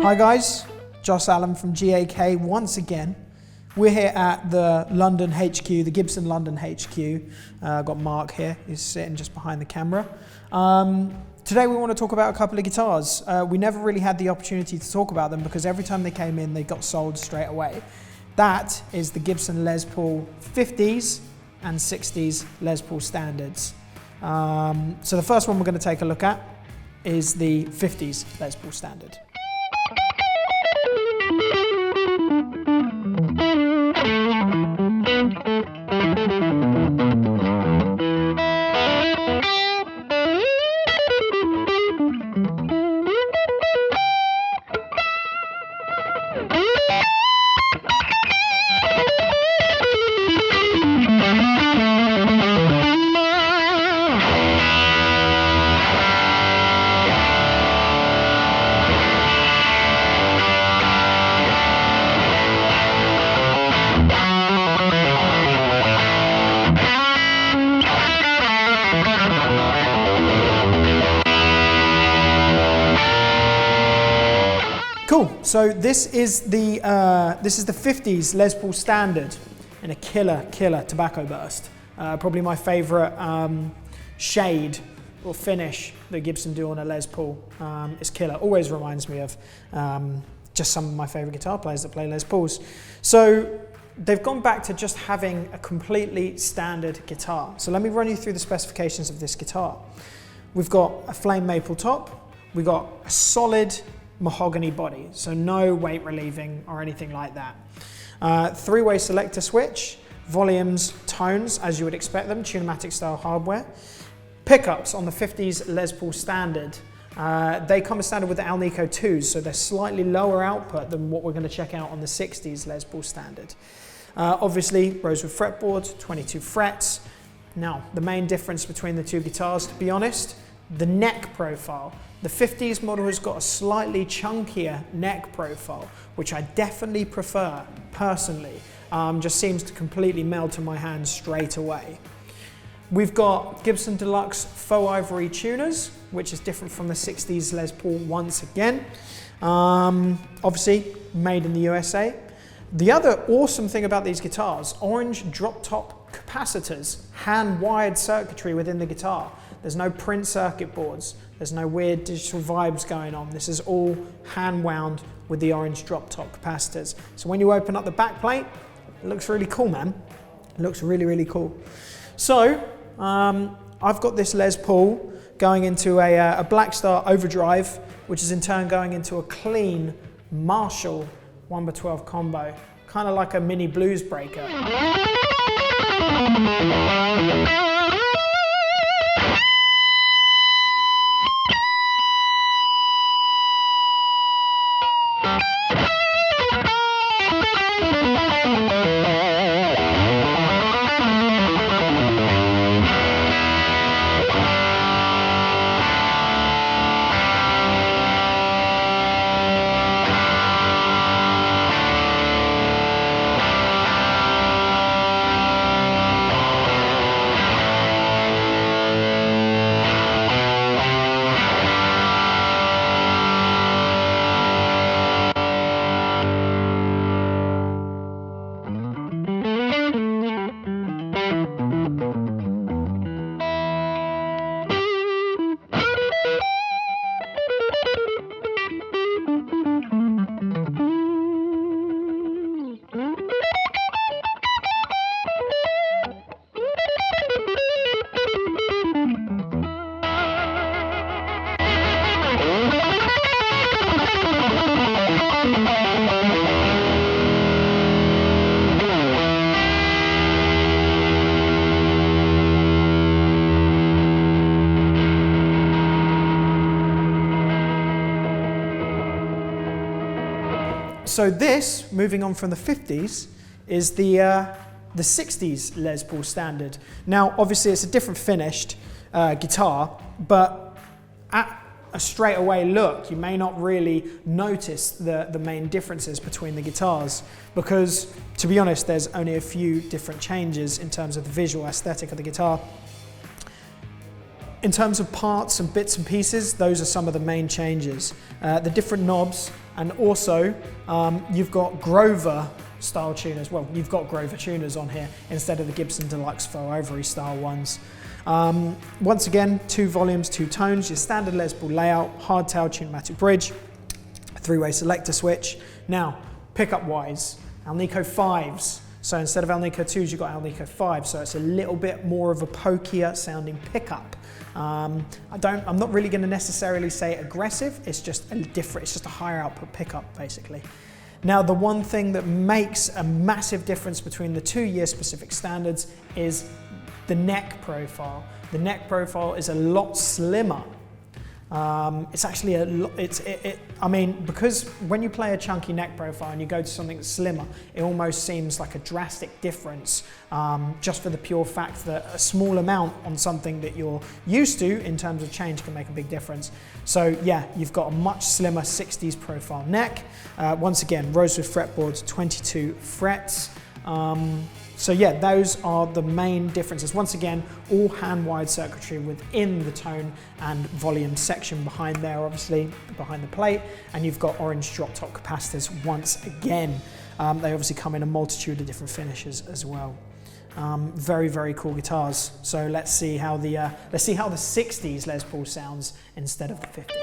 Hi guys, Josh Allen from GAK once again. We're here at the London HQ, the Gibson London HQ. Got Mark here, he's sitting just behind the camera. Today we want to talk about a couple of guitars. We never really had the opportunity to talk about them because every time they came in, they got sold straight away. That is the Gibson Les Paul 50s and 60s Les Paul standards. So the first one we're going to take a look at is the 50s Les Paul standard. Cool. So this is the 50s Les Paul standard in a killer tobacco burst. Probably my favourite shade or finish that Gibson do on a Les Paul is killer. Always reminds me of just some of my favourite guitar players that play Les Pauls. So they've gone back to just having a completely standard guitar. So let me run you through the specifications of this guitar. We've got a flame maple top. We've got a solid mahogany body, so no weight relieving or anything like that. Three-way selector switch, volumes, tones, as you would expect them, Tunematic style hardware. Pickups on the 50s Les Paul standard. They come as standard with the Alnico 2s, so they're slightly lower output than what we're going to check out on the 60s Les Paul standard. Obviously, rosewood fretboard, 22 frets. Now, the main difference between the two guitars, to be honest, the neck profile. The 50s model has got a slightly chunkier neck profile, which I definitely prefer personally. Just seems to completely meld to my hand straight away. We've got Gibson Deluxe Faux Ivory tuners, which is different from the 60s Les Paul once again. Obviously made in the USA. The other awesome thing about these guitars, orange drop top capacitors, hand wired circuitry within the guitar. There's no print circuit boards. There's no weird digital vibes going on. This is all hand wound with the orange drop top capacitors. So when you open up the back plate, it looks really cool, man. It looks really cool. So I've got this Les Paul going into a Black Star Overdrive, which is in turn going into a clean Marshall 1x12 combo, kind of like a mini blues breaker. So this, moving on from the 50s, is the 60s Les Paul standard. Now, obviously, it's a different finished guitar, but at a straight away look, you may not really notice the main differences between the guitars because, to be honest, there's only a few different changes in terms of the visual aesthetic of the guitar. In terms of parts and bits and pieces, those are some of the main changes. The different knobs And also, you've got Grover style tuners. Well, you've got Grover tuners on here instead of the Gibson Deluxe Faux Ivory style ones. Once again, 2 volumes, 2 tones, your standard Les Paul layout, hardtail tunematic bridge, 3-way selector switch. Now, pickup wise, Alnico 5s. So instead of Alnico 2s, you've got Alnico 5s, so it's a little bit more of a pokier sounding pickup. I'm not really going to necessarily say aggressive, it's just a higher output pickup basically. Now, the one thing that makes a massive difference between the 2 year specific standards is the neck profile. The neck profile is a lot slimmer. It's actually I mean, because when you play a chunky neck profile and you go to something that's slimmer, it almost seems like a drastic difference, just for the pure fact that a small amount on something that you're used to in terms of change can make a big difference. So yeah, you've got a much slimmer 60s profile neck. Once again, rosewood fretboards, 22 frets. So yeah, those are the main differences. Once again, all hand-wired circuitry within the tone and volume section behind there, obviously, behind the plate. And you've got orange drop-top capacitors once again. They obviously come in a multitude of different finishes as well. Very, very cool guitars. So let's see how the 60s Les Paul sounds instead of the 50s.